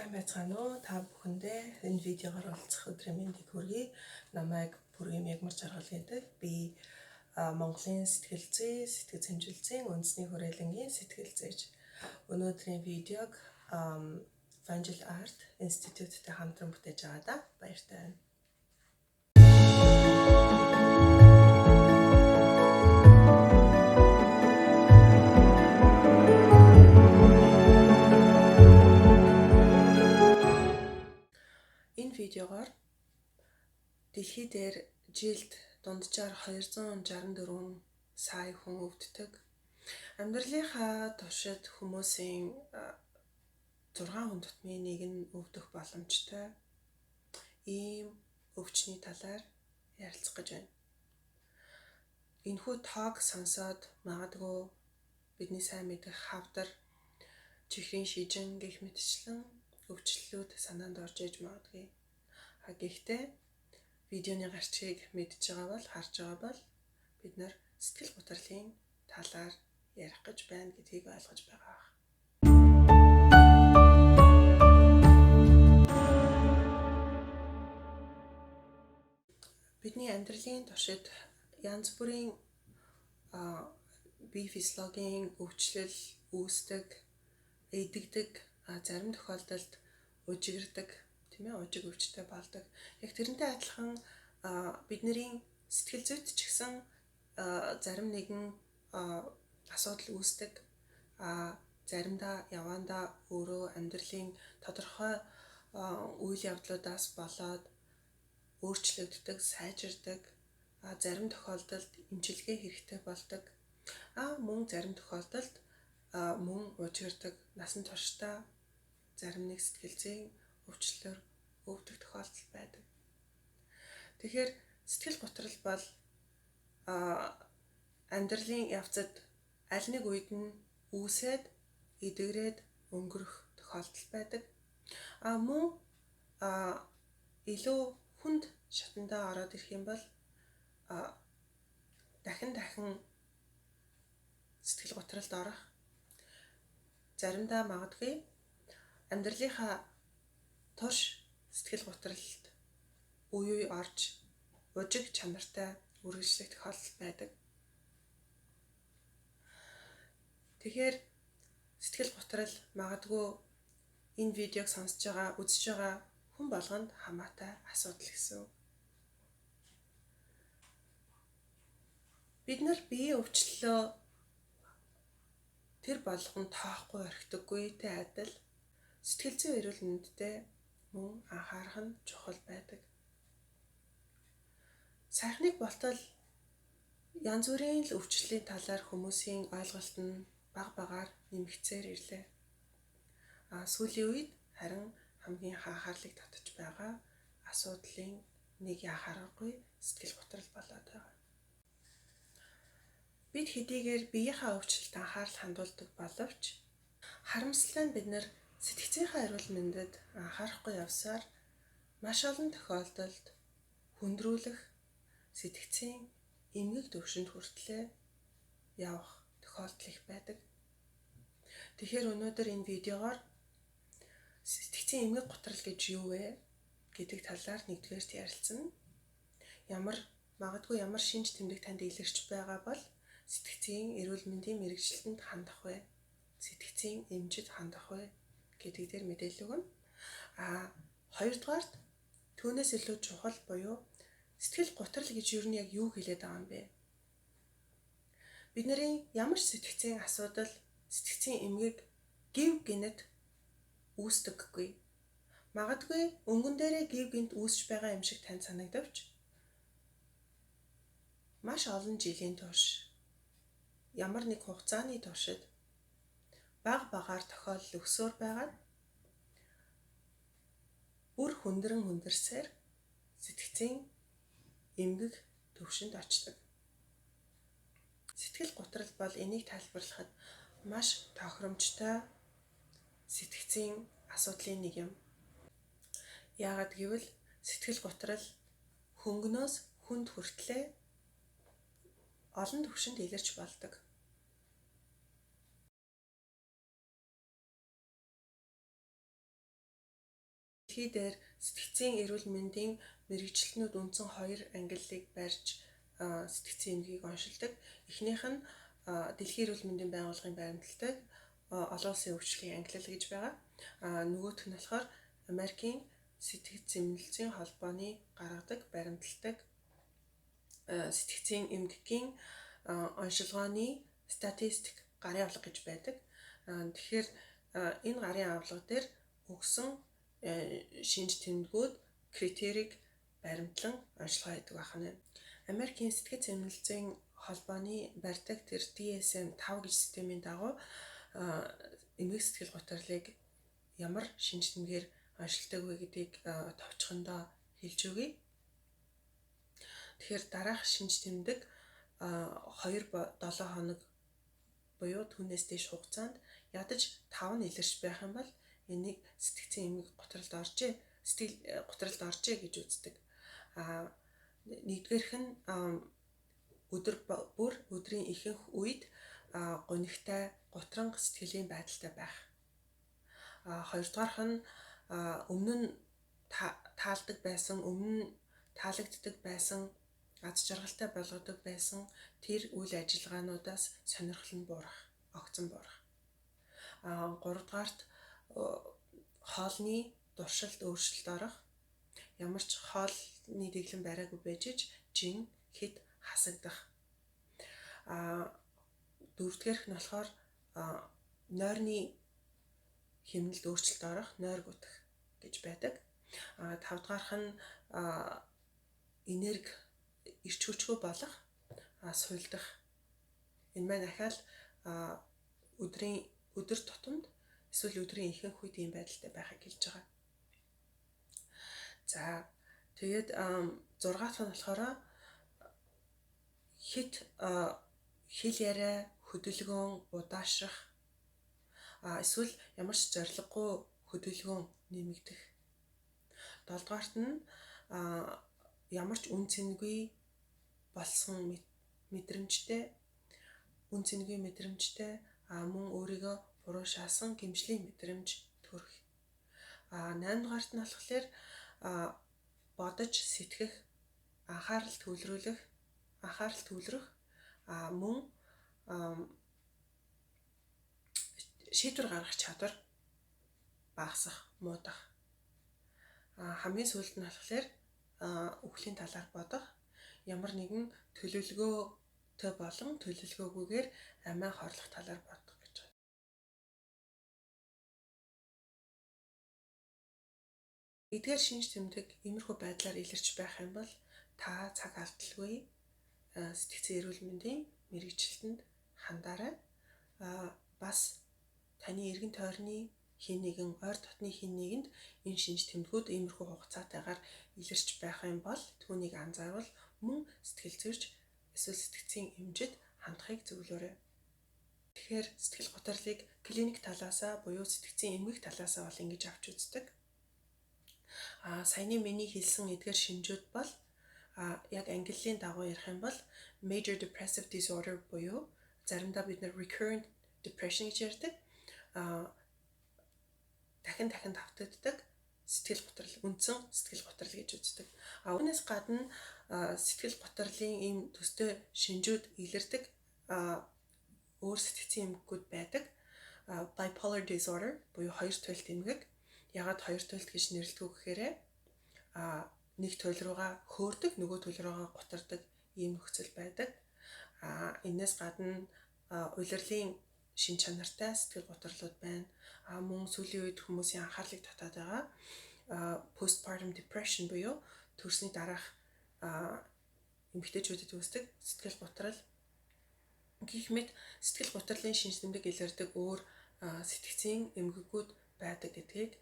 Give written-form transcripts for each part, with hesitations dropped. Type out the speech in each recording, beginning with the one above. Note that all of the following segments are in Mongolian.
сайн байцгаана уу? Та бүхэндээ энэ видеогоор уулзах өдрийн мэндийг хүргэе. Намайг Бүргийн Мягмар Жаргал гэдэг. Би Монголын сэтгэл зүйн үндэсний хүрээлэнгийн сэтгэл зүйч. Өнөөдрийн видеог Vangel Art Institute-тэй хамтран бүтээж байгаадаа баяртай байна. Энэ видеогоор дэлхий дээр жилд дунджаар 264 сая хүн өвддөг. Амьдралынхаа туршид хүмүүсийн 6 хүн тутмын нэг нь өвдөх боломжтой. Ийм өвчний талаар ярилцах гэж байна. Энэхүү тоог сонсоод магадгүй бидний сайн мэдэх хавдар, чихрийн шижин гэх мэтчлэн өвчлөлүүд санаанд орж иж магадгүй. Гэхдээ видеоны гарчгийг мэдж байгаа бол, харж байгаа бол бид нар сэтгэл готрлын талаар ярих гэж байна гэдгийг ойлгож байгаа. Бидний амьдралын туршид янз бүрийн бие физиологийн өвчлөл үүсдэг, эдгдэг, зарим тохиолдолд ужигирдаг, ужиг өвчтэй болдог. Яг тэрнтэй адилхан бидний сэтгэл зүйд ч гэсэн зарим нэгэн асуудал үүсдэг. Заримдаа явандаа өөрөө амьдралын тодорхой үйл явдлуудаас болоод өөрчлөгддөг, сайжирдаг. Зарим тохиолдолд эмчилгээ хэрэгтэй болдог. Мөн зарим тохиолдолд мөн ужигирдаг, насан туршдаа зарим нэг сэтгэл зүйн өвчлөлөөр өвдөх тохиолдол байдаг. Тэгэхээр сэтгэл готрол бол амьдралын явцад аль нэг үед нь үүсээд эдгэрээд өнгөрөх тохиолдол байдаг. Мөн илүү хүнд шатандаа ороод ирэх юм бол дахин сэтгэл готролд орох. Заримдаа магадгүй амьдралынхаа турш сэтгэл готролд үе орж ужиг чанартай үргэлжлэх тохиолдол байдаг. Тэгэхээр сэтгэл готрол магадгүй энэ видеог сонсож байгаа, үзэж байгаа хүн болгонд хамаатай асуудал гэсэн. Бид нар биеийн өвчлөлөө тэр болгонд тоохгүй орхидоггүйтэй адил сэтгэл зүйн эрүүл мэндэд мөн анхаарах нь чухал байдаг. Сайхныг болтол янз бүрийн л өвчлөлийн талаар хүмүүсийн ойлголт нь баг багаар нэмэгцээр ирлээ. Сүүлийн үед харин хамгийн анхаарлыг татаж байгаа асуудлын нэг яхаарахгүй сэтгэл готрол болоод байгаа. Бид хэдийгээр биеийнхээ өвчлөлд анхаарал хандуулдаг боловч харамсалтай нь бид нар сэтгцийнхээ эрүүл мэндэд анхаарахгүй явсаар маш олон тохиолдолд хүндрүүлэх, сэтгцийн эмгэг түвшинд хүртлээр явах тохиолдол их байдаг. Тэгэхээр өнөөдөр энэ видеогоор сэтгцийн эмгэг готрол гэж юу вэ гэдэг талаар нэгдүгээрт ярилцсан. Магадгүй ямар шинж тэмдэг танд илэрч байгаа бол сэтгцийн эрүүл мэндийн мэрэгчлэлтэнд хандах вэ? Сэтгцийн эмчид хандах вэ гэдэг дээр мэдээлэл өгнө. Хоёрдугаарт түүнээс илүү чухал буюу сэтгэл готрол гэж юу нь яг юу хэлээд байгаа юм бэ? Бидний ямар ч сэтгцийн асуудал, сэтгцийн эмгэг гів гинэт үүсдэггүй. Магадгүй өнгөн дээрээ гів гинт үүсч байгаа юм шиг танд санагдавч маш олон жилийн турш ямар нэг хугацааны туршид баг багаар тохиолдол өсөөр байгаад бүр хүндэрсээр сэтгцийн эмгэг түвшинд очдог. Сэтгэл готрол бол энийг тайлбарлахад маш тохиромжтой сэтгцийн асуудлын нэг юм. Яагаад гэвэл сэтгэл готрол хөнгөнөөс хүнд хүртлээр олон түвшинд илэрч болдог. дэлхий дээр сэтгцийн эрүүл мэндийн мэрэгчлэнүүд үндсэн хоёр ангиллыг барьж сэтгцийн эмгийг оншилдог. Эхнийх нь Дэлхийн эрүүл мэндийн байгууллагын баримталдаг олон улсын өвчлөлийн ангилал гэж байгаа. Нөгөөх нь болохоор Америкийн сэтгц эмнэлзийн холбооны гаргадаг, баримталдаг сэтгцийн эмгэгийн оншилгооны статистик гарын авлага гэж байдаг. Тэгэхээр энэ гарын авлага дээр өгсөн шинж тэмдгүүд критерийг баримтлан онцлогоо хийдэг байна. Америкийн сэтгц эмнэлзийн холбооны барьдаг тэр DSM-5 гэж системийн дагуу эмгэг сэтгэл гутралыг ямар шинж тэмдгээр оншилдог вэ гэдгийг товчхондоо хэлж өгье. Тэгэхээр дараах шинж тэмдэг 2-7 хоног буюу түүнээс дээш хугацаанд ядаж 5 нь илэрч байх юм бол энийг сэтгцийн эмгэг гутралд оржээ гэж үздэг. Нэгдүгээрх нь өдрийн ихэнх үед гунигтай гутранг сэтгэлийн байдалтай байх. Хоёрдугаарх нь өмнө нь таалагддаг байсан аз жаргалтай болгодог байсан тэр үйл ажиллагаануудаас сонирхол нь буурах, огцон буурах. Гуравдугаарт хоолны дуршилд өөрчлөлт орох. Ямар ч хоолны дэглэм бариагүй байж жин хэд хасагдах. Дөрөвдүгээрх нь болохоор нойрны хэмнэлд өөрчлөлт орох, нойр гутах гэж байдаг. Тавдугаарх нь энерги эрч хүчгүй болох, суйлдах. Энэ маань дахиад өдөр тутамд эсвэл өдрийн ихэнх үед ийм байдалтай байхыг хэлж байгаа. За тэгээд 6-т нь болохоор хэл яриа, хөдөлгөөн удаашрах, эсвэл ямар ч зориггүй хөдөлгөөн нэмэгдэх. 7-т нь ямар ч үн цэнгүй болсон мэдрэмжтэй мөн өөрийгөө буруу шаасан гэмшлийн мэдрэмж төрөх. 8-т нь болохоор бодож сэтгэх, анхаарал төвлөрөх, мөн шийдвэр гаргах чадвар багасах, муудах. Хамгийн сүүлд нь болохоор үхлийн талаар бодох, ямар нэгэн төлөвлөгөөтэй болон төлөвлөгөөгүйгээр амиа хорлох талаар бодох гэж байна. Эдгээр шинж тэмдэг иймэрхүү байдлаар илэрч байх юм бол та цаг алдалгүй сэтгцийн эрүүл мэндийн мэрэгчлэлтэнд хандаарай. Бас таны эргэн тойрны хэн нэгэн ойр дотны хэн нэгэнд энэ шинж тэмдгүүд иймэрхүү хугацаатайгаар илэрч байх юм бол түүнийг анзаарвал мөн сэтгэл зүйч эсвэл сэтгцийн эмчид хандахыг зөвлөөрэй. Тэгэхээр сэтгэл гутралыг клиник талаасаа буюу сэтгцийн эмгэг талаасаа бол ингэж авч үздэг. Саяны миний хэлсэн эдгээр шинжүүд бол яг ангиллын дагуу ярих юм бол major depressive disorder буюу заримдаа бид нэр recurrent depression гэж ярьдаг. Дахин давтагддаг сэтгэл гутрал, үндсэн сэтгэл гутрал гэж үздэг. Үүнээс гадна сэтгэл гутралын ийм төстэй шинжүүд илэрдэг өөр сэтгцийн эмгэгүүд байдаг. Bipolar disorder буюу хоёр туйлт эмгэг. Ягаад хоёр туйлт гэж нэрлэдэг вэ гэхээр нэг туйл руугаа хөөрдөг, нөгөө туйл руугаа гутардаг ийм нөхцөл байдаг. Энээс гадна улирлын шин чанартай сэтгэл гутралууд байна. Мөн сүүлийн үед хүмүүсийн анхаарлыг татаад байгаа postpartum depression буюу төрсний дараах эмэгтэйчүүдэд үүсдэг сэтгэл гутрал гэх мэт сэтгэл гутралын шинж тэмдэг илэрдэг өөр сэтгцийн эмгэгүүд байдаг гэдгийг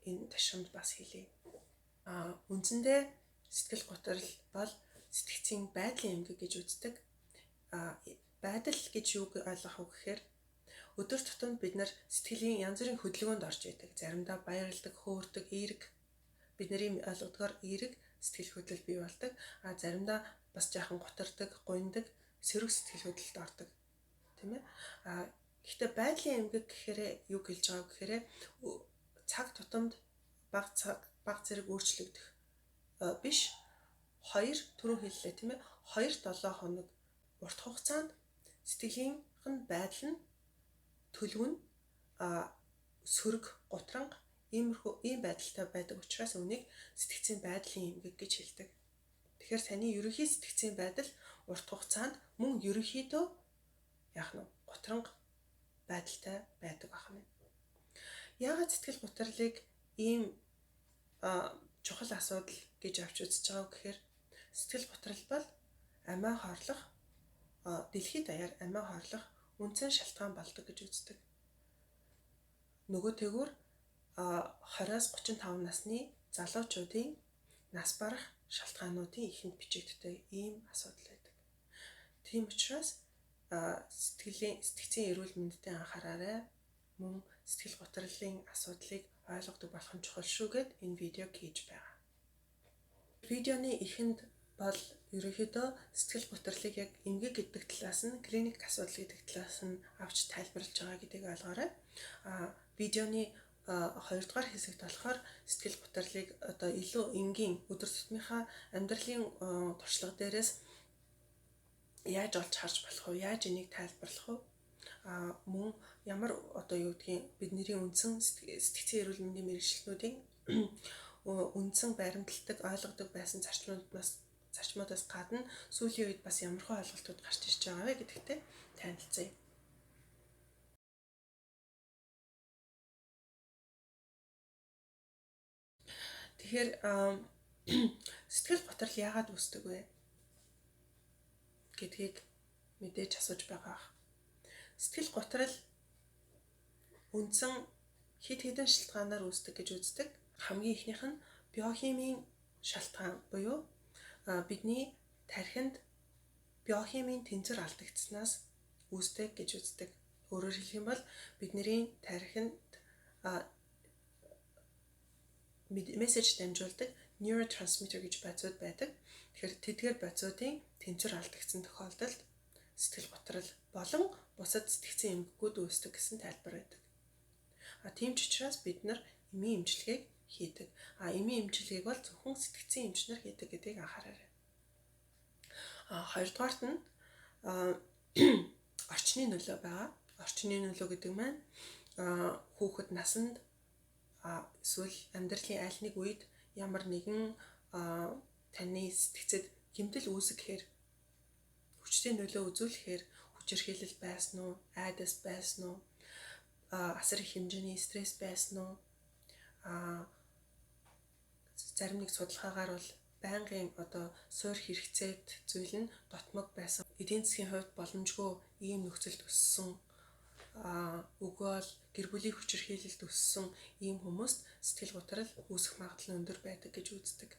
энэ ташрамд бас хэлье. Үндсэндээ сэтгэл гутрал бол сэтгцийн байдлын эмгэг гэж үздэг. Байдал гэж юу ойлгох вэ гэхээр өдөр тутамд бид нар сэтгэлийн янз бүрийн хөдөлгөөнд орж идэг. Заримдаа баярлдаг, хөөрдөг, эерэг, бидний ойлгодгоор эерэг сэтгэл хөдлөл бий болдог. Заримдаа бас жаахан гутардаг, гуйдаг, сөрөг сэтгэл хөдлөлд ордог. Тийм ээ. Гэхдээ байдлын эмгэг гэхээр юу хэлж байгааг гэхээр цаг тутамд бага зэрэг өөрчлөгдөх биш 2 түрүү хэллээ тийм ээ 2-7 хоног урт хугацаанд сэтгэлийнх нь байдал нь төлөв нь сөрөг гутранг иймэрхүү ийм байдалтай байдаг учраас үүнийг сэтгцийн байдлын эмгэг гэж хэлдэг. Тэгэхээр таны ерөнхий сэтгцийн байдал урт хугацаанд мөн ерөнхийдөө яах нь гутранг байдалтай байдаг байна. Яагаад сэтгэл гутралыг ийм чухал асуудал гэж авч үзэж байгааг гэхээр сэтгэл гутрал бол амиа хорлох дэлхийд даяар амиа хорлох үндсэн шалтгаан болдог гэж үздэг. Нөгөө тэгүр 20-аас 35 насны залуучуудын нас барах шалтгаануудын ихэнд бичигддэг ийм асуудал байдаг. Тийм учраас сэтгцийн эрүүл мэндэд анхаараарай. Мөн сэтгэл гутралын асуудлыг ойлгодог болох нь чухал шүү гэд энэ видеог хийж байгаа. Видеоны эхэнд бол ерөнхийдөө сэтгэл гутралыг яг эмгэг гэдэг талаас нь клиник асуудал гэдэг талаас нь авч тайлбарлаж байгаа гэдгийг ойлгоорой. Видеоны 2 дугаар хэсэгт болохоор сэтгэл гутралыг одоо илүү энгийн өдөр тутмынхаа амьдралын туршлага дээрээс яаж олж харж болох вэ? Яаж энийг тайлбарлах вэ? Мөн ямар одоо юу гэдгийг бидний үндсэн сэтгцийн эрүүл мэндийн мэргэжилтнүүдийн үндсэн баримталдаг ойлгодог байсан зарчмуудаас гадна сүүлийн үед бас ямархуу ойлголтууд гарч ирж байгаа вэ гэдэгтээ танилцъя. Тэгэхээр сэтгэл гутрал яагаад үүсдэг вэ гэдгийг мэдээж асууж байгаа. Сэтгэл гутрал үндсэн хэд хэдэн шалтгаанаар үүсдэг гэж үздэг. Хамгийн ихнийх нь биохимийн шалтгаан буюу бидний тархинд биохимийн тэнцвэр алдагдсанаас үүсдэг гэж үздэг. Өөрөөр хэлэх юм бол бидний тархинд мессеж дамжуулдаг neurotransmitter гэж байцууд байдаг. Тэгэхээр тэдгээр байцуудын тэнцвэр алдагдсан тохиолдолд сэтгэл гутрал болон бусад сэтгцийн эмгэгүүд үүсдэг гэсэн тайлбар байдаг. Тийм ч учраас бид нар эмийн эмчилгээг хийдэг. Эмийн эмчилгээг бол зөвхөн сэтгцийн эмчнэр хийдэг гэдгийг анхаараарай. Хоёрдугаарт нь орчны нөлөө байгаа. Орчны нөлөө гэдэг маань хүүхэд насанд эсвэл амьдралын аль нэг үед ямар нэгэн таны сэтгцэд гэмтэл үүсгэхээр хүчтэй нөлөө үзүүлэхээр хүчирхийлэл байсан уу, айдас байсан уу, асар их хэмжээний стресс байсан уу, зарим нэг судалгаагаар бол байнгын одоо суур хэрэгцээт зүйл нь дотмог байсан. Эдийн засгийн хувьд боломжгүй ийм нөхцөлд өссөн үгүй бол гэр бүлийн хүчирхийлэлд өссөн ийм хүмүүст сэтгэл гутрал үүсэх магадлал өндөр байдаг гэж үздэг.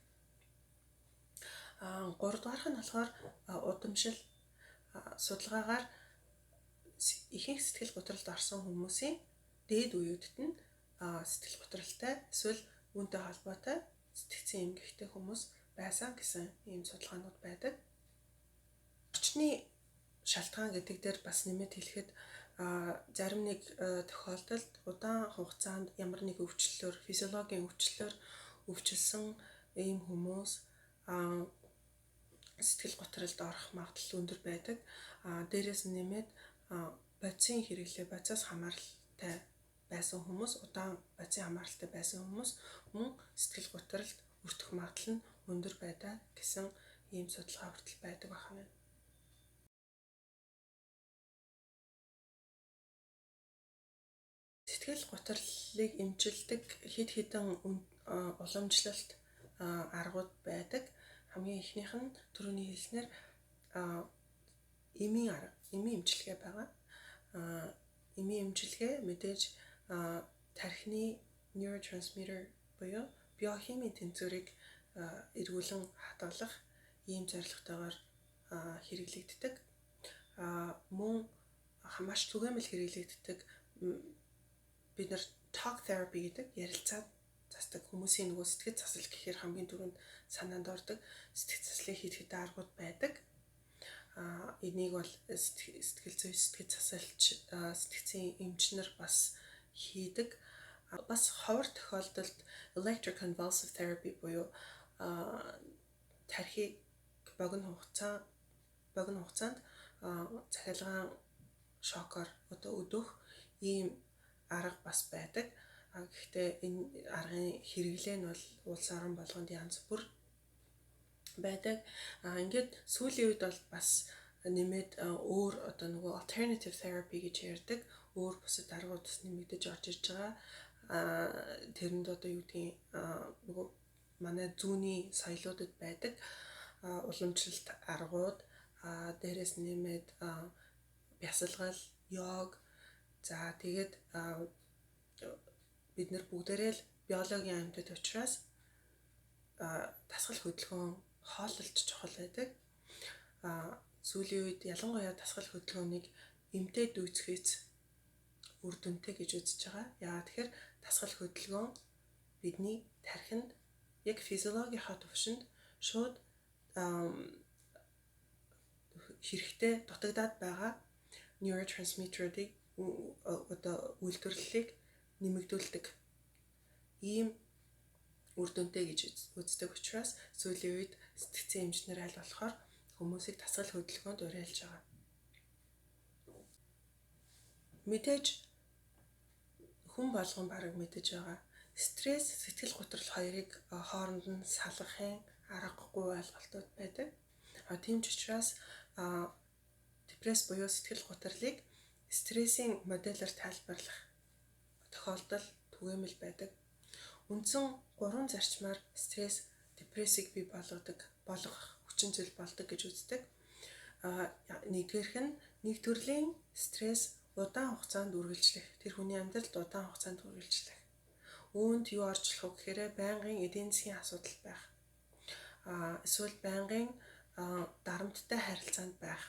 3 дугаарх нь болохоор удамшил. Судалгаагаар ихэнх сэтгэл гутралд орсон хүмүүсийн дээд үеүдд нь сэтгэл гутралтай эсвэл үүнтэй холбоотой сэтгцийн эмгэгтэй хүмүүс байсан гэсэн ийм судалгаанууд байдаг. Орчны шалтгаан гэдэг дээр бас нэмэт хэлэхэд зарим нэг тохиолдолд удаан хугацаанд ямар нэг өвчлөлөөр, физиологийн өвчлөлөөр өвчлсөн ийм хүмүүс сэтгэл гутралд орох магадлал өндөр байдаг. Дээрээс нь нэмээд бодисын хэрэглээ, бодисоос хамааралтай байсан хүмүүс, удаан бодисын хамааралтай байсан хүмүүс мөн сэтгэл гутралд өртөх магадлал нь өндөр байдаг гэсэн ийм судалгаа хүртэл байдаг байна. Сэтгэл гутралыг эмчилдэг хэд хэдэн уламжлалт аргууд байдаг. Хамгийн ихнийх нь түрүүний хэлснээр эмийн эмчилгээ байгаа. Эмийн эмчилгээ мэдээж тархины neurotransmitter буюу биохимийн тэнцвэрийг эргүүлэн хадгалах ийм зорилготойгоор хэрэглэгддэг. Мөн маш түгээмэл хэрэглэгддэг бид нар talk therapy гэдэг ярилцаад засдаг хүмүүсийн нөгөө сэтгэл засал гэхээр хамгийн түрүүнд санаанд ордог сэтгэл заслын хэд хэдэн аргууд байдаг. Энийг бол сэтгэл зүй, сэтгэл засалч, сэтгцийн эмчнэр бас хийдэг. Бас ховор тохиолдолд electroconvulsive therapy буюу тархийг богино хугацаанд цахилгаан шокоор өдөх ийм арга бас байдаг. Гэхдээ энэ аргын хэрэглээ нь бол улс орон болгонд янз бүр байдаг. Ингээд сүүлийн үед бол бас нэмээд өөр нөгөө alternative therapy гэж ярьдаг өөр бусад аргууд бас нэмэгдэж орж ирж байгаа. Тэрэнд юу гэдгийг нөгөө манай зүүнний соёлуудад байдаг уламжлалт аргууд дээрээс нэмээд бясалгал, йог за тэгээд бид нар бүгдээрээ л биологийн амьтад учраас дасгал хөдөлгөөн хооллолт чухал байдаг. Сүүлийн үед ялангуяа дасгал хөдөлгөөнийг эмтэй дүүцхийц үр дүнтэй гэж үзэж байгаа. Яагаад тэгэхээр дасгал хөдөлгөөн бидний тархинд яг физиологийнхаа түвшинд шууд хэрэгтэй дутагдаад байгаа neurotransmitter-уудыг үйлдвэрлэлийг нэмэгдүүлдэг ийм үр дүнтэй гэж үздэг учраас сүүлийн үед сэтгцийн эмчнэр аль болохоор хүмүүсийг дасгал хөдөлгөөнд уриалж байгаа. Мэдээж хүн болгон бараг мэдэж байгаа. Стресс, сэтгэл готрол хоёрыг хооронд нь салгахын аргагүй ойлголтууд байдаг. Тийм ч учраас депресс буюу сэтгэл готрлыг стрессийн модельээр тайлбарлах тохиолдол түгээмэл байдаг. Үндсэн 3 зарчмаар стресс депрессийг бий болгох хүчин зүйл болдог гэж үздэг. Нэгдүгээрх нь нэг төрлийн стресс удаан хугацаанд үргэлжлэх. Тэр хүний амьдралд удаан хугацаанд үргэлжлэх. Үүнд юу орж болох вэ гэхээр байнгын эдийн засгийн асуудал байх. Эсвэл байнгын дарамттай харилцаанд байх.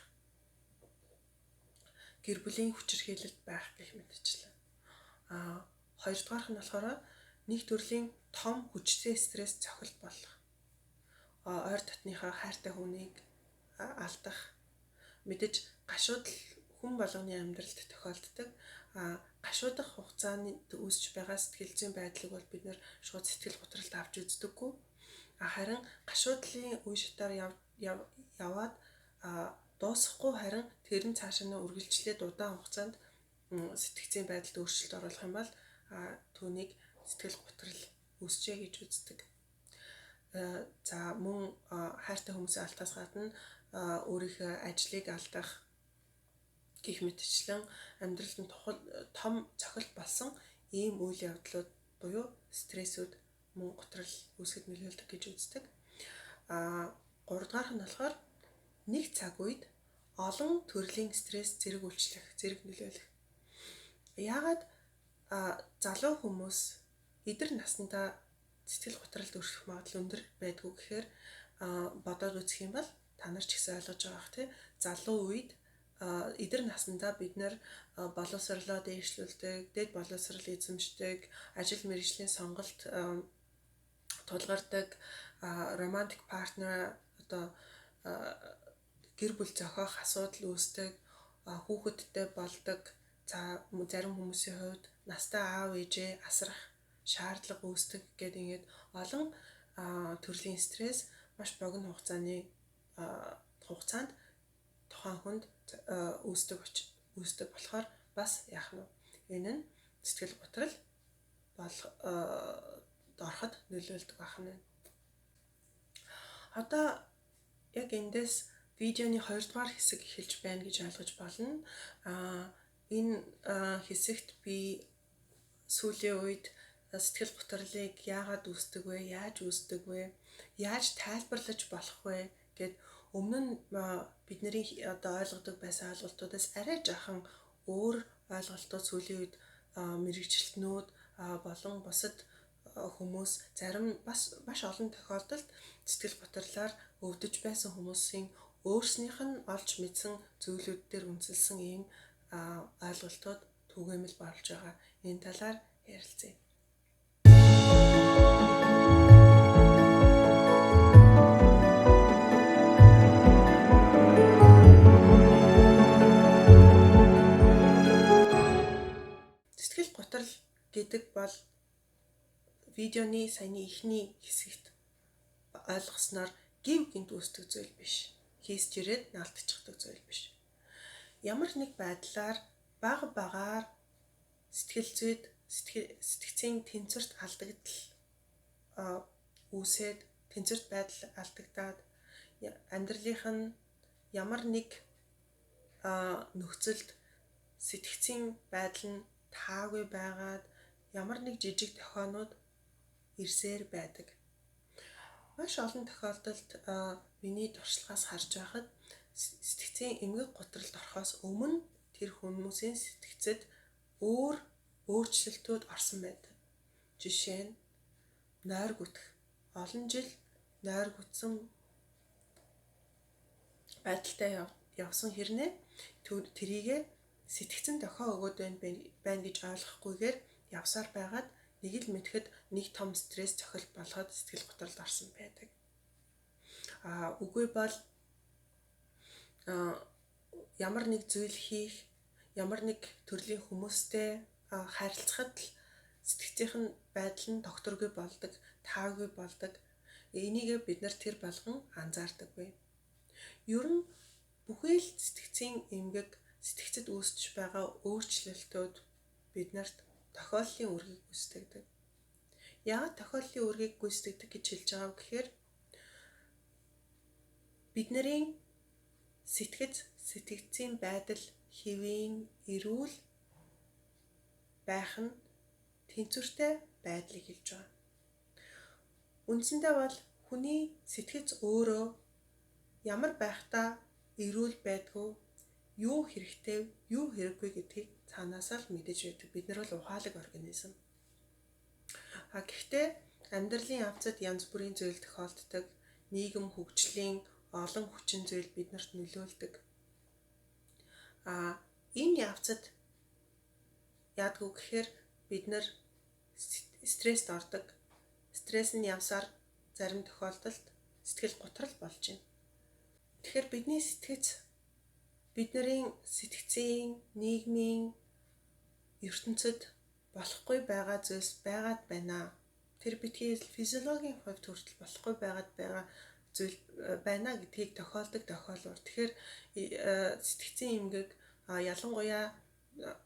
Гэр бүлийн хүчирхийлэлд байх гэх мэтчлэн. Хоёрдугаарх нь болохоор нэг төрлийн том хүчтэй стресс цохилт болох. Ойр дотныхоо хайртай хүнийг алдах. Мэдээж гашуудал хүн болгоны амьдралд тохиолддог. Гашуудах хугацаанд үүсч байгаа сэтгэл зүйн байдлыг бол бид нэр шууд сэтгэл готролд авч үздэггүй. Харин гашуудлын үе шатаар яваад дуусахгүй харин тэр нь цаашаа нь үргэлжлээд удаан хугацаанд сэтгцийн байдалд өөрчлөлт оруулах юм бол түүнийг сэтгэл готрол үүсчээ гэж үздэг. За мөн хайртай хүмүүсээ алдахаас гадна өөрийнхөө ажлыг алдах гэх мэтчлэн амьдралд нь том цохилт болсон ийм үйл явдлууд буюу стрессүүд мөн готрол үүсгэд нөлөөлдөг гэж үздэг. Гуравдугаарх нь болохоор нэг цаг үед олон төрлийн стресс зэрэг нөлөөлөх. Яагаад залуу хүмүүс эдэр наснда сэтгэл готролд өрсөх магадлал өндөр байдгүй гэхээр бодоод үзэх юм бол та нар ч ихсэн ойлгож байгаа бах тий. Залуу үед эдэр наснда бид нэр боловсролоо дээшлүүлдэг, дэд боловсрол эзэмшдэг, ажил мэргэжлийн сонголт тулгардаг, романтик партнер гэр бүл зохиох асуудал үүсдэг, хүүхэдтэй болдог. За зарим хүмүүсийн хувьд настай аав ээжээ асрах шаардлага үүсдэг гэдэг ингээд олон төрлийн стресс маш богино хугацаанд тухайн хүнд үүсдэг болохоор бас яах нь энэ нь сэтгэл готрол ороход нөлөөлдөг байна. Одоо яг эндээс видеоны 2 дугаар хэсэг эхэлж байна гэж ойлгож байна. Энэ хэсэгт би сүүлийн үед сэтгэл готрлыг яагаад үүсдэг вэ? Яаж үүсдэг вэ? Яаж тайлбарлаж болох вэ гэд өмнө нь бидний одоо ойлгодог байсан ойлголтуудаас арай жаахан өөр ойлголтууд сүүлийн үед мэргэжилтнүүд болон бусад хүмүүс зарим бас маш олон тохиолдолд сэтгэл готрлоор өвдөж байсан хүмүүсийн өөрснийх нь олж мэдсэн зүйлүүд дээр үндэслэн ийм ойлголтууд түгээмэл болж байгаа. Энэ талаар ярилцъя. Сэтгэл готрол гэдэг бол видеоны саяны ихний хэсэгт ойлгосноор гів гинт үүсдэг зүйл биш. Хийсч ирээд наалтчихдаг зүйл биш. Ямар нэг байдлаар бага багаар сэтгэл зүйд сэтгцийн тэнцвэрт алдагдал үүсээд тэнцвэрт байдал алдагдаад амьдралынх нь ямар нэг нөхцөлд сэтгцийн байдал нь таагүй байгаад ямар нэг жижиг тохионууд ирсээр байдаг. Маш олон тохиолдолд миний туршлагаас харж байхад сэтгцийн эмгэг готролд орохоос өмнө тэр хүмүүсийн сэтгцэд өөрчлөлтүүд орсон байдаг. Жишээ нь нойр гүтэх. Олон жил нойр гүтсэн байдалтай явсан хэрнээ тэрийгэ сэтгцэн дохио өгөөд байна гэж ойлгохгүйгээр явсаар байгаад нэг л мэдэхэд нэг том стресс цохил болгоод сэтгэл готролд орсон байдаг. Үгүй бол ямар нэг зүйл хийх, ямар нэг төрлийн хүмүүстэй харилцахад л сэтгцийн байдал нь докторгүй болдог, таагүй болдог. Энийгээ бид нар тэр болгон анзаардаггүй. Ер нь бүхий л сэтгцийн эмгэг, сэтгцэд үүсэж байгаа өөрчлөлтүүд биднэрт тохиоллын үргийг гүйцэтгэдэг. Яагаад тохиоллын үргийг гүйцэтгэдэг гэж хэлж байгаа вэ гэхээр бидний сэтгцийн байдал хэвийн эрүүл байх нь тэнцвэртэй байдлыг хэлж байгаа. Үндсэндээ бол хүний сэтгэц өөрөө ямар байхдаа эрүүл байдгүй, юу хэрэгтэй, юу хэрэггүй гэдгийг цаанаасаа л мэдэж байдаг. Бид нар бол ухаалаг организм. Гэхдээ амьдралын явцад янз бүрийн зүйл тохиолддог, нийгэм хөгжлийн олон хүчин зүйл биднэрт нөлөөлдөг. Энэ явцад яадгүй гэхээр бид нар стресст ордог. Стресс нь явсаар зарим тохиолдолд сэтгэл готрол болж байна. Тэгэхээр бидний сэтгц бидний сэтгцийн, нийгмийн ертөнцид болохгүй байгаа зүйлс байгаад байна. Тэр бидний физиологийн хувьд хүртэл болохгүй байгаа зүйл байна гэдгийг тохиолдог тохиолвор. Тэгэхээр сэтгцийн эмгэг ялангуяа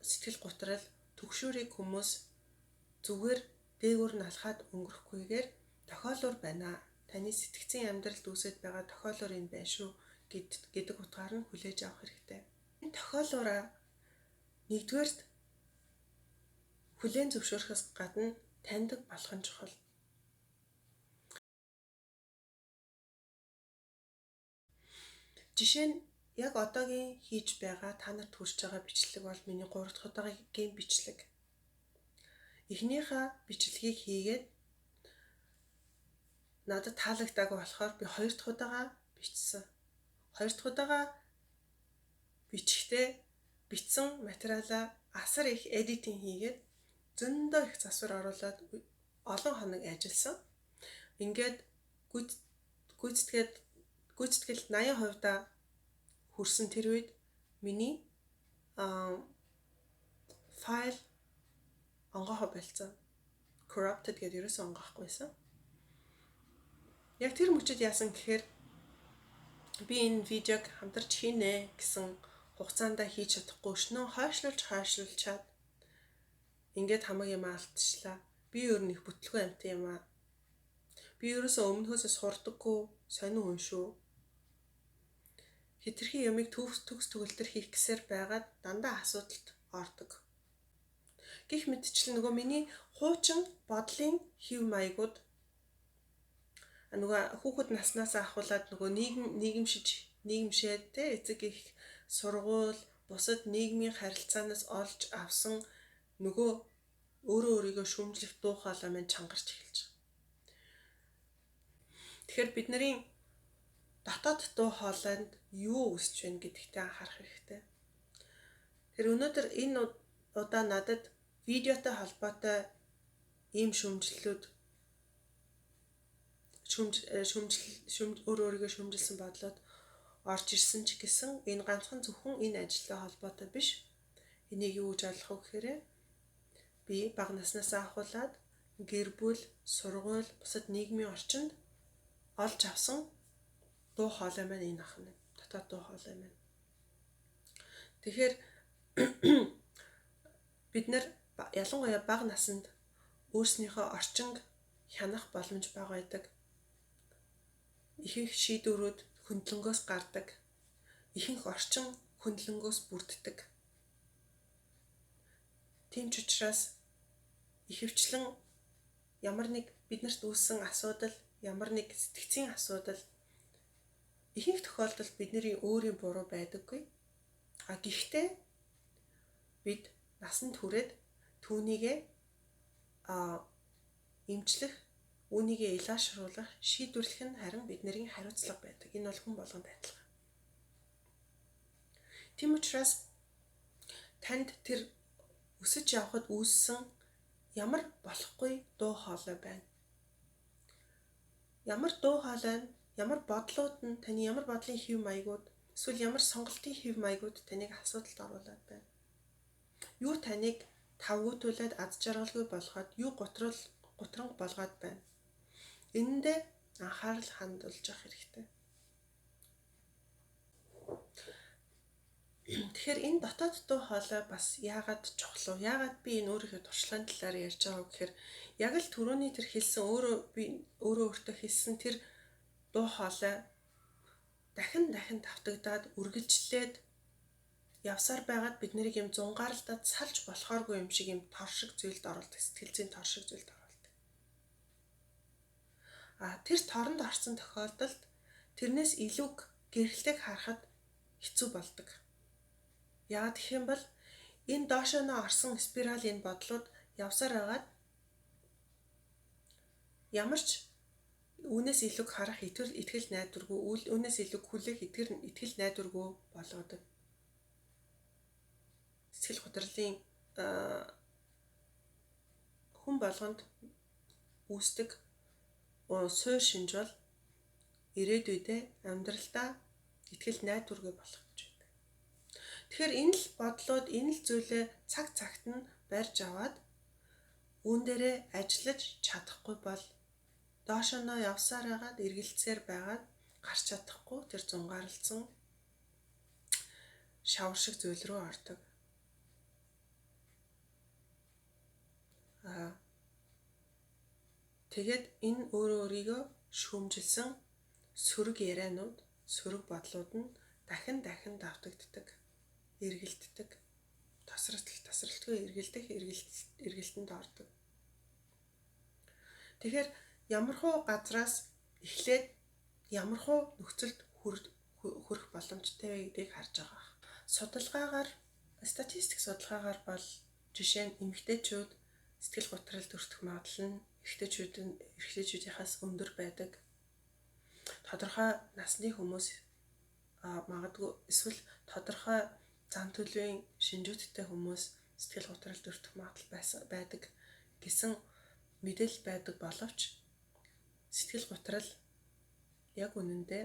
сэтгэл готрол түгшүүрийг хүмүүс зүгээр дээгүүр нь алхаад өнгөрөхгүйгээр тохиолвор байна. Таны сэтгцийн амьдралд үүсэж байгаа тохиолвор энэ байна шүү гэдэг утгаар нь хүлээж авах хэрэгтэй. Энэ тохиолвороо нэгдүгээрт хүлээн зөвшөөрөхөөс гадна таньдаг болох нь чухал. Жишээ нь яг одоогийн хийж байгаа та нарт хүрч байгаа бичлэг бол миний 3 дахь удаагийн бичлэг. Эхнийхээ бичлэгийг хийгээд надад таалагдаагүй болохоор би 2 дахь удаагаа бичсэн. 2 дахь удаагаа бичгтээ бичсэн материалаа асар их эдитинг хийгээд зөндөө их засвар оруулаад олон хоног ажилласан. Ингээд гүйцэтгэл 80% хүрсэн тэр үед миний файл онгохоо болцсон. Corrupted гэдэг ерөөсөө онгохгүйсэн. Яг тэр мөчөд яасан гэхээр би энэ видеог хамтарч хийнэ гэсэн хугацаанд хийж чадахгүй өшнөө хойшлуулчаад ингээд хамаг юм алдчихлаа. Би өөр нэг бүтлгүй амтан юм аа. Би ерөөсөө өмнөхөөсөө сурдаггүй сонин хүн шүү. Хитрхи ямиг төгс төгөлтөр хийх гэсээр байгаад дандаа асуудалд ордог. Гэх мэтчлэн нөгөө миний хуучин бодлын хэв маягууд нөгөө хүүхэд наснаас ахуулаад нөгөө нийгэмшээд те эцэг их сургууль бусад нийгмийн харилцаанаас олж авсан нөгөө өөрийгөө шүүмжлэх дуу хоолой маань чангарч эхэлж байгаа. Тэгэхээр бидний дотоод дуу хоолойнд юу үсэж байна гэдэгтээ анхаарах хэрэгтэй. Тэр өнөөдөр энэ удаа надад видеотой холбоотой ийм шүүмжлэлүүд өөрийгөө шүүмжилсэн бодлоод орж ирсэн ч гэсэн энэ ганцхан зөвхөн энэ ажилтай холбоотой биш. Энийг юу гэж ойлгох вэ гэхээр би бага наснаас ахуулаад гэр бүл, сургууль, бусад нийгмийн орчинд олж авсан дуу хоолой маань энэ ахна. Дотоод дуу хоолой маань. Тэгэхээр бид нар ялангуяа бага наснд өөрснийхөө орчинг хянах боломж бага байдаг. Ихэнх шийдвэрүүд хөндлөнгөөс гардаг. Ихэнх орчин хөндлөнгөөс бүрддэг. Тийм ч учраас ихэвчлэн ямар нэг биднэрт үүссэн асуудал, ямар нэг сэтгцийн асуудал ихэнх тохиолдолд бидний өөрийн буруу байдаггүй. Гэхдээ бид насанд хүрээд түүнийгээ эмчлэх, үүнийгээ илаашруулах, шийдвэрлэх нь харин бидний хариуцлага байдаг. Энэ бол хүн болгонд адилхан. Тийм учраас танд тэр өсөж явхад үүссэн ямар болохгүй дуу хоолой байна. Ямар дуу хоолой нь, ямар бодлууд нь таны ямар бодлын хэв маягууд, эсвэл ямар сонголтын хэв маягууд таныг асуудалд оруулаад байна. Юу таныг тавгуутуулаад аз жаргалгүй болгоод, юу гутранг болгоод байна. Энэндээ анхаарал хандуулж явах хэрэгтэй. Тэгэхээр энэ дотоод дуу хоолой бас яагаад чухал вэ? Яагаад би энэ өөрийнхөө туршлагын талаар ярьж байгаа вэ гэхээр яг л түрүүний тэр хэлсэн өөртөө хэлсэн тэр дуу хоолой дахин давтагдаад үргэлжлээд явсаар байгаад бид нарыг юм зунгаарлалтад салж болохооргүй юм шиг юм торшиг зүйлд оруулдаг, сэтгэлзийн торшиг зүйлд оруулдаг. Тэр торонд орсон тохиолдолд тэрнээс илүү гэрэлтийг харахад хэцүү болдог. Яагаад гэх юм бол энэ доошооноо орсон спиралийн бодлууд явсаар байгаад ямар ч үүнээс илүү харах итгэл найдваргүй, үүнээс илүү хүлээх итгэл найдваргүй болгодог. Сэтгэл готрлын хүн болгонд үүсдэг суур шинж бол ирээдүйдээ амьдралдаа итгэл найдваргүй болох гэж байдаг. Тэгэхээр энэ л бодлоод энэ л зүйлээ цагт нь барьж аваад үүн дээрээ ажиллаж чадахгүй бол доошооноо явсаар байгаад эргэлцээр байгаад гарч чадахгүй тэр зунгаарлцсан шавар шиг зүйл рүү ордог. Тэгээд энэ өөрийгөө шүүмжилсэн сөрөг ярианууд, сөрөг бодлууд нь дахин давтагддаг, эргэлддэг, тасралтгүй эргэлтэнд ордог. Тэгэхээр ямархуу газраас эхлээд ямархуу нөхцөлд хүрэх боломжтой вэ гэдгийг харж байгаа. Статистик судалгаагаар бол жишээ нь эмэгтэйчүүд сэтгэл готролд өртөх магадлал нь эрэгтэйчүүдийнхээс өндөр байдаг. Тодорхой насны хүмүүс магадгүй эсвэл тодорхой зан төлөвийн шинжүүдтэй хүмүүс сэтгэл готролд өртөх магадлал байдаг гэсэн мэдээлэл байдаг боловч сэтгэл готрол яг үнэндээ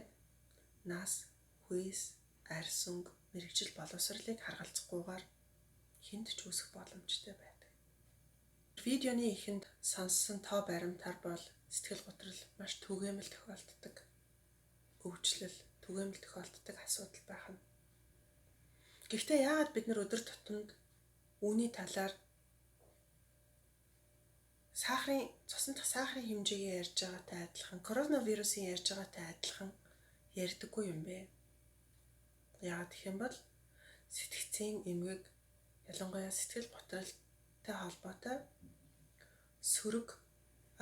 нас, хүйс, арьс өнг, мэрэгжил боловсролыг харгалзахгүйгээр хүнд ч үүсэх боломжтой байдаг. Видеоны эхэнд сонссон тоо баримтаар бол сэтгэл готрол маш түгээмэл тохиолддог. Өвчлөл түгээмэл тохиолддог асуудал байх нь. Гэхдээ яагаад бид нар өдөр тутамд үүний талаар цусан дахь сахарын хэмжээгээ ярьж байгаатай адилхан, коронавирусын ярьж байгаатай адилхан ярьдаггүй юм бэ? Яагаад гэх юм бол сэтгцийн эмгэг, ялангуяа сэтгэл готролтой холбоотой сөрөг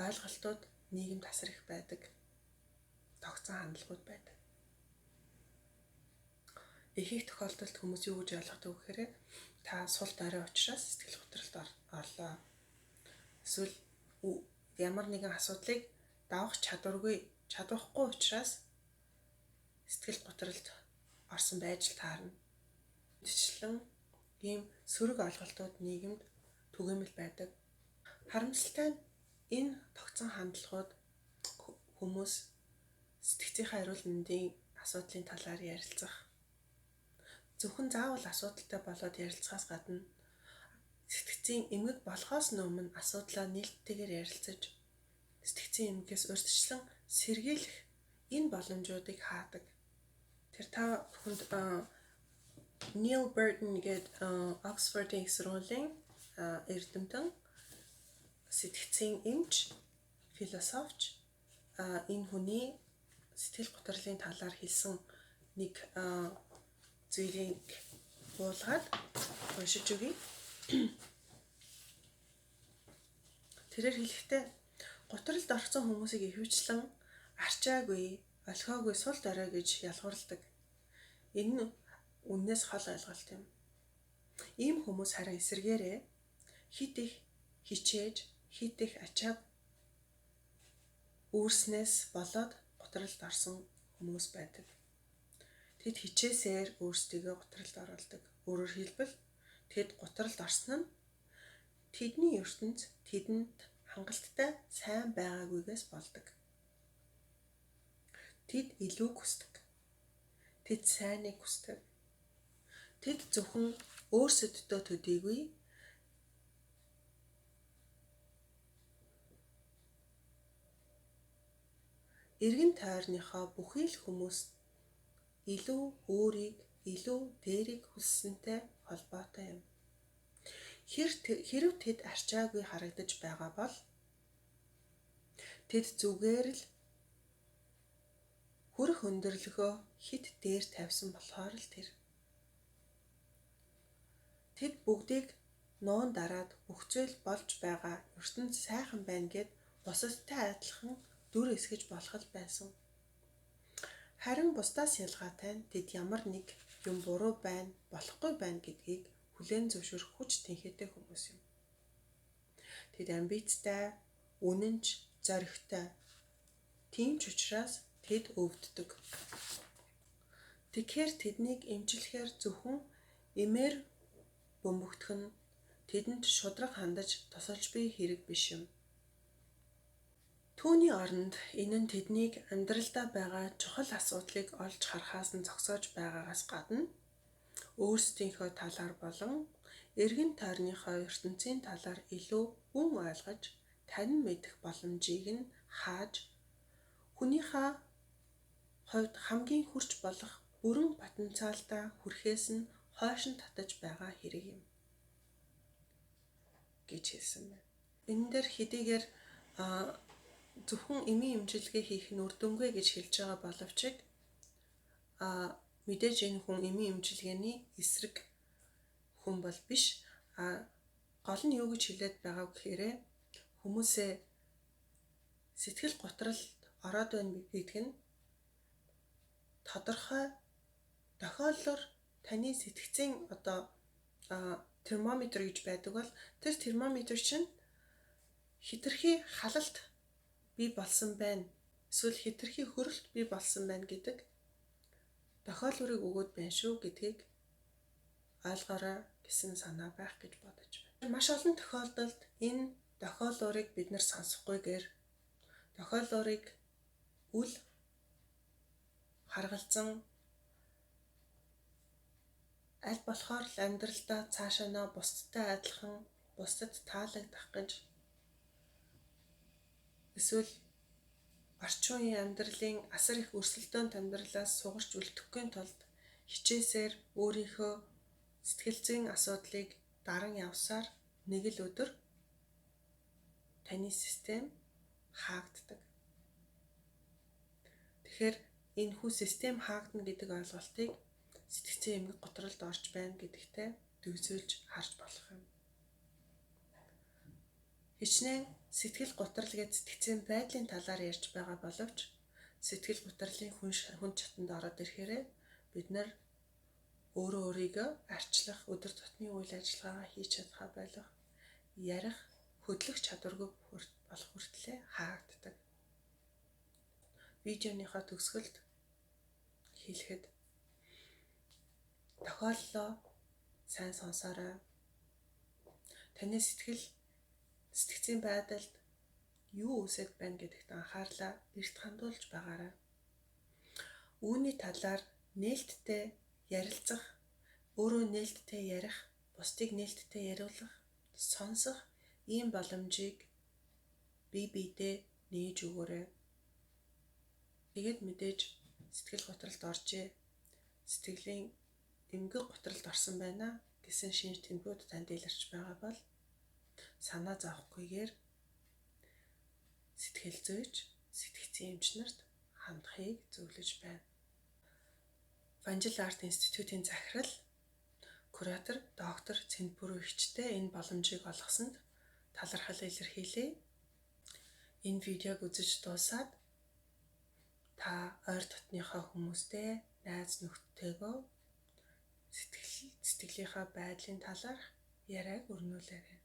ойлголтууд нийгэмд асар их байдаг. Тогтсон хандлагууд байдаг. Ихэнх тохиолдолд хүмүүс юу гэж ойлгодог вэ гэхээр та сул дорой учраас сэтгэл готролд орлоо. Эсвэл ямар нэгэн асуудлыг давах чадвахгүй учраас сэтгэл готролд орсон байж таарна. Тэсчлэн ийм сөрөг ойлголтууд нийгэмд түгээмэл байдаг. Харамсалтай нь энэ тогтсон хандлагууд хүмүүс сэтгцийнхаа эрүүл мэндийн асуудлын талаар ярилцах, зөвхөн заавал асуудалтай болоод ярилцахаас гадна сэтгцийн эмгэг болохоос өмнө асуудлаа нээлттэйгээр ярилцаж сэтгцийн эмгэгээс урьдчилан сэргийлэх энэ боломжуудыг хаадаг. Тэр та бүхэнд Neil Burton гэдэг Оксфордын их сургуулийн эрдэмтэн, сэтгцийн эмч, философч энэ хүний сэтгэл готрлын талаар хэлсэн нэг зүйлийг буулгаад уншиж өгье. Тэрээр хэлэхдээ готролд орсон хүмүүсийг ихэвчлэн арчаагүй, олхиогүй сул дорой гэж ялгуурладаг. Энэ нь үннээс хол ойлголт юм. Ийм хүмүүс харин эсэргээрээ хит их хичээж, хит их ачааг үүрснээс болоод готролд орсон хүмүүс байдаг. Тэд хичээсээр өөрсдийгөө готролд оруулдаг. Өөрөөр хэлбэл тэд готролд орсон нь тэдний ертөнц тэдэнд хангалттай сайн байгаагүйгээс болдог. Тэд илүү хүсдэг. Тэд сайныг хүсдэг. Тэд зөвхөн өөрсөддөө төдийгүй эргэн тойрныхоо бүхий л хүмүүс илүү өөрийг, илүү дээрийг хүссэнтэй холбоотой юм. Хэрв тэд арчаагүй харагдаж байгаа бол тэд зүгээр л хүрэх өндөрлөгөө хит дээр тавьсан болохоор л тэр. Тэд бүгдийг нуун дараад бүх зүйл болж байгаа ертөнц сайхан байна гэд бусадтай адилхан дүр эсгэж болох л байсан. Харин бусдаас ялгаатай нь тэд ямар нэг юм буруу байна, болохгүй байна гэдгийг хүлээн зөвшөөрөх хүч тэнхээтэй хүмүүс юм. Тэд амбицтай, үнэнч, зоригтой. Тийм ч учраас тэд өвддөг. Тэгэхээр тэднийг эмчлэхээр зөвхөн эмээр бөмбөгдөх нь тэдэнд шудраг хандаж тосолж буй хэрэг биш юм. Түүний оронд энэ нь тэднийг амьдралдаа байгаа чухал асуудлыг олж харахаас нь зогсоож байгаагаас гадна өөрсдийнхөө талаар болон эргэн тойрныхоо ертөнцийн талаар илүү хүн ойлгож, танин мэдэх боломжийг нь хааж, хүнийхээ хувьд хамгийн хүрч болох бүрэн потенциалдаа хүрэхээс нь хойш нь татаж байгаа хэрэг юм гэж хэлсэн байна. Энэ дээр хэдийгээр зөвхөн эмийн эмчилгээ хийх нь үр дүнгүй гэж хэлж байгаа боловч мэдээж энэ хүн эмийн эмчилгээний эсрэг хүн бол биш. Гол нь юу гэж хэлээд байгаа гэхээр хүмүүсээ сэтгэл готролд ороод байна гэдэг нь тодорхой тохиоллоор таны сэтгцийн термометр гэж байдаг бол тэр термометр чинь хэтэрхий халалт бий болсон байна. Эсвэл хэтэрхий хөрөлт бий болсон байна гэдэг тохиоллыг өгөөд байна шүү гэдгийг ойлгоорой гэсэн санаа байх гэж бодож байна. Маш олон тохиолдолд энэ тохиоллыг бид нар сонсохгүйгээр тохиоллыг үл харгалзан аль болохоор л амьдралдаа цаашаанаа бусдтай адилхан, бусдад таалагдах гэж эсвэл орчин үеийн амьдралын асар их өрсөлдөөнт амьдралаас сугарч үлдэхгүй тулд хичээсээр өөрийнхөө сэтгэл зүйн асуудлыг даран явсаар нэг л өдөр таны систем хаагддаг. Тэгэхээр энэ хүү систем хаагдана гэдэг ойлголтыг сэтгцийн эмгэг готролд орж байна гэдэгтэй төвсөлж харж болох юм. Хичнээн сэтгэл готрол гэж сэтгцийн байдлын талаар ярьж байгаа боловч сэтгэл готрлын хүн чатанд ороод ирэхээр бид нар өөрөө өөрийгөө арчлах, өдөр тутмын үйл ажиллагаагаа хийж чадхаа болох, ярих, хөдлөх чадваргүй болох хүртлээр хаагддаг. Видеоныхоо төгсгөлд хэлэхэд тохиоллоо сайн сонсоорой. Таны сэтгцийн байдалд юу үсэж байна гэдэгт анхаарлаа эрт хандуулж байгаарай. Үүний талаар нээлттэй ярилцах, өөрөө нээлттэй ярих, бусдыг нээлттэй яриулах сонсох ийм боломжийг бие биедээ нээж өгөөрэй. Тэгээд мэдээж сэтгэл готролд оржээ. Сэтгэлийн эмгэг готролд орсон байна гэсэн шинж тэмдгүүд танд илэрч байгаа бол санаа зовохгүйгээр сэтгэл зүйч, сэтгцийн эмч нарт хандахыг зөвлөж байна. Ванжил арт институтийн захирал куратор доктор Цэнтбүрүү эгчтэй энэ боломжийг олгосонд талархал илэрхийлье. Энэ видеог үзэж дуусаад та ойр дотныхоо хүмүүстэй, найз нөхдөдөө сэтгэлийнхаа байдлын талаарх яриаг өрнүүлээрэй.